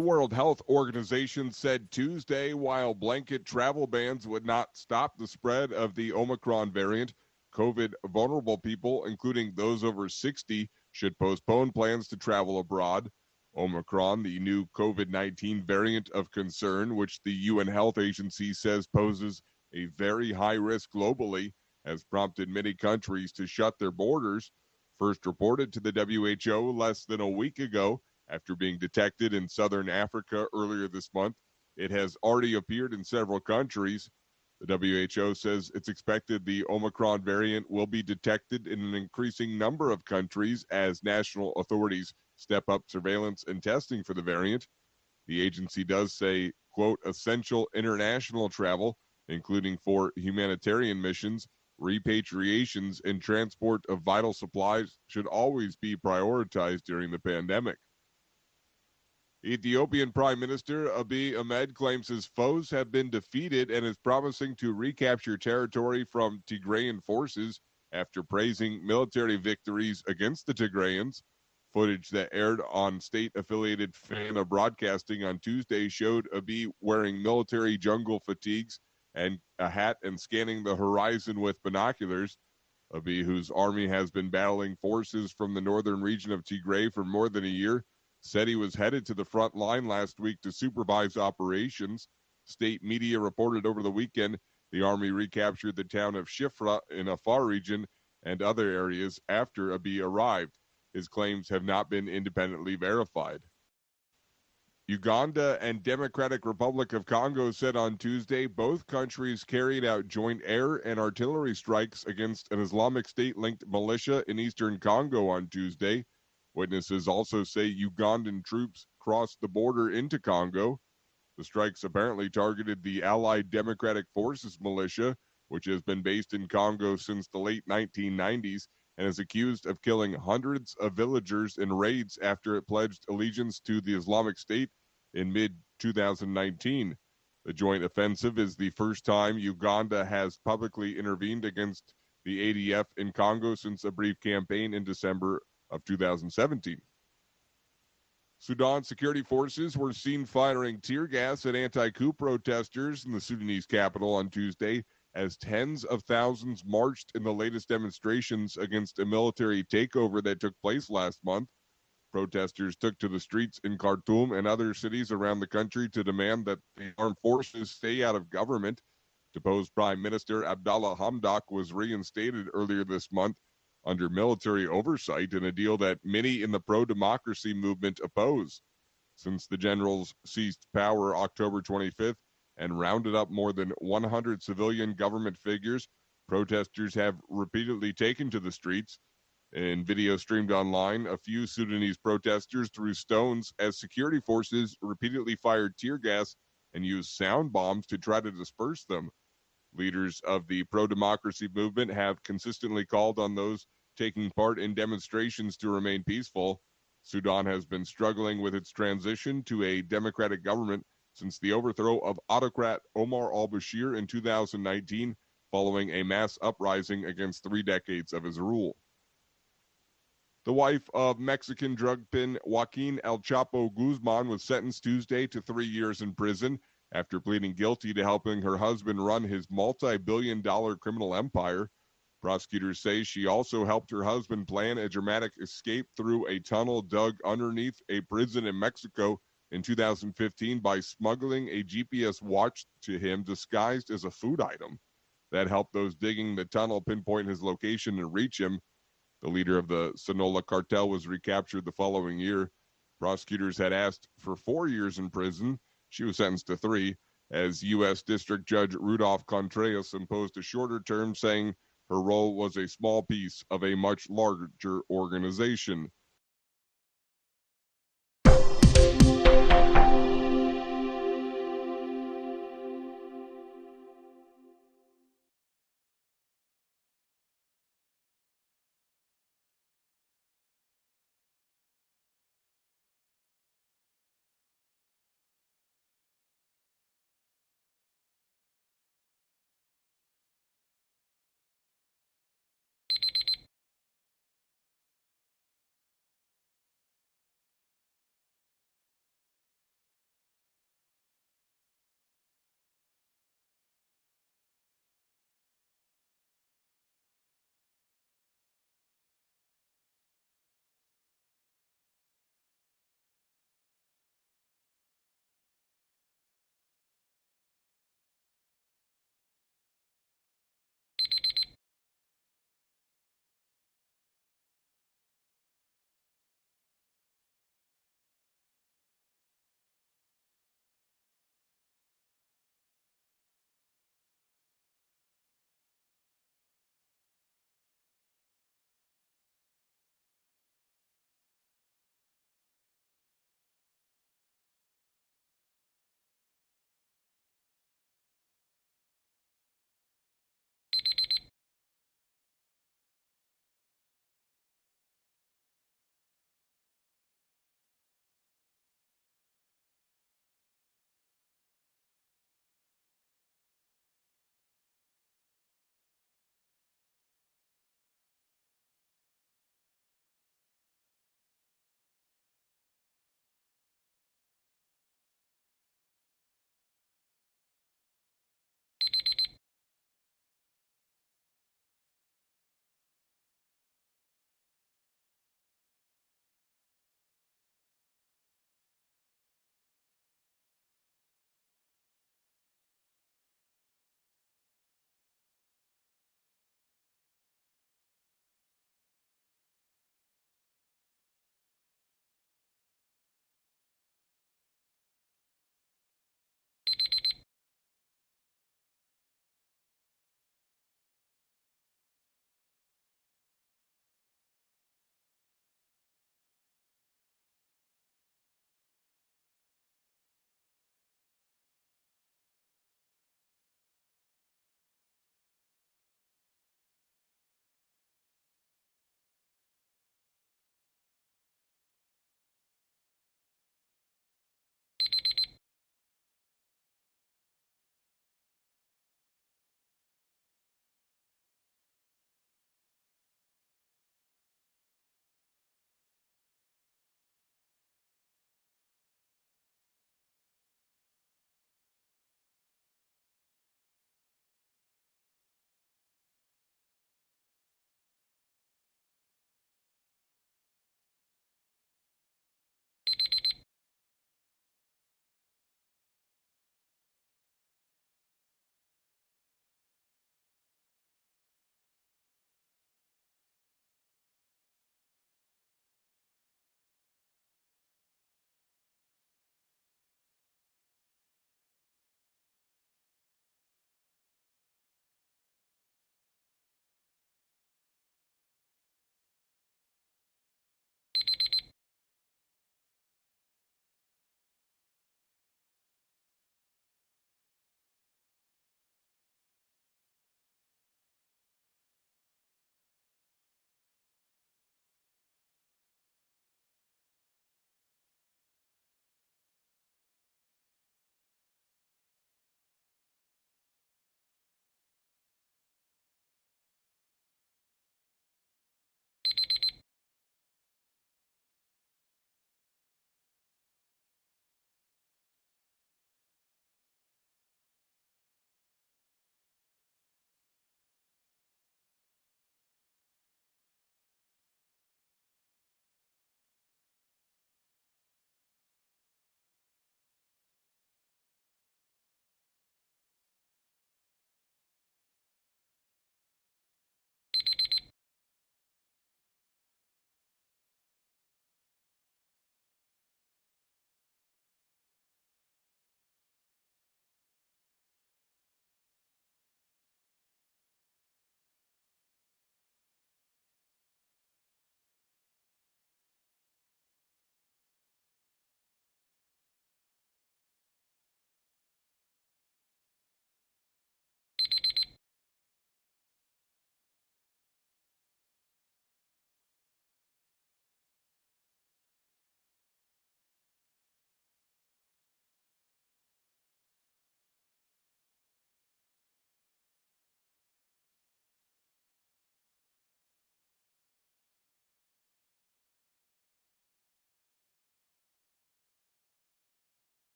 The World Health Organization said Tuesday while blanket travel bans would not stop the spread of the Omicron variant, COVID-vulnerable people, including those over 60, should postpone plans to travel abroad. Omicron, the new COVID-19 variant of concern, which the UN Health Agency says poses a very high risk globally, has prompted many countries to shut their borders. First reported to the WHO less than a week ago, after being detected in southern Africa earlier this month, it has already appeared in several countries. The WHO says it's expected the Omicron variant will be detected in an increasing number of countries as national authorities step up surveillance and testing for the variant. The agency does say, quote, essential international travel, including for humanitarian missions, repatriations, and transport of vital supplies, should always be prioritized during the pandemic. Ethiopian Prime Minister Abiy Ahmed claims his foes have been defeated and is promising to recapture territory from Tigrayan forces after praising military victories against the Tigrayans. Footage that aired on state-affiliated Fana Broadcasting on Tuesday showed Abiy wearing military jungle fatigues and a hat and scanning the horizon with binoculars. Abiy, whose army has been battling forces from the northern region of Tigray for more than a year, said he was headed to the front line last week to supervise operations. State media reported over the weekend the army recaptured the town of Shifra in Afar region and other areas after Abiy arrived. His claims have not been independently verified. Uganda and Democratic Republic of Congo said on Tuesday both countries carried out joint air and artillery strikes against an Islamic State-linked militia in eastern Congo on Tuesday. Witnesses also say Ugandan troops crossed the border into Congo. The strikes apparently targeted the Allied Democratic Forces militia, which has been based in Congo since the late 1990s and is accused of killing hundreds of villagers in raids after it pledged allegiance to the Islamic State in mid-2019. The joint offensive is the first time Uganda has publicly intervened against the ADF in Congo since a brief campaign in December of 2017. Sudan security forces were seen firing tear gas at anti-coup protesters in the Sudanese capital on Tuesday as tens of thousands marched in the latest demonstrations against a military takeover that took place last month. Protesters took to the streets in Khartoum and other cities around the country to demand that the armed forces stay out of government. Deposed Prime Minister Abdallah Hamdok was reinstated earlier this month under military oversight in a deal that many in the pro-democracy movement oppose. Since the generals seized power October 25th and rounded up more than 100 civilian government figures, protesters have repeatedly taken to the streets. In video streamed online, a few Sudanese protesters threw stones as security forces repeatedly fired tear gas and used sound bombs to try to disperse them. Leaders of the pro-democracy movement have consistently called on those taking part in demonstrations to remain peaceful. Sudan has been struggling with its transition to a democratic government since the overthrow of autocrat Omar al-Bashir in 2019, following a mass uprising against 3 decades of his rule. The wife of Mexican drug pin Joaquin El Chapo Guzman was sentenced Tuesday to 3 years in prison after pleading guilty to helping her husband run his multi-billion-dollar criminal empire. Prosecutors say she also helped her husband plan a dramatic escape through a tunnel dug underneath a prison in Mexico in 2015 by smuggling a GPS watch to him disguised as a food item. That helped those digging the tunnel pinpoint his location and reach him. The leader of the Sinaloa cartel was recaptured the following year. Prosecutors had asked for 4 years in prison. She was sentenced to 3, as U.S. District Judge Rudolph Contreras imposed a shorter term, saying her role was a small piece of a much larger organization.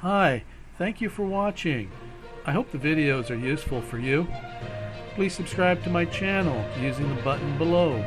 Hi, thank you for watching. I hope the videos are useful for you. Please subscribe to my channel using the button below.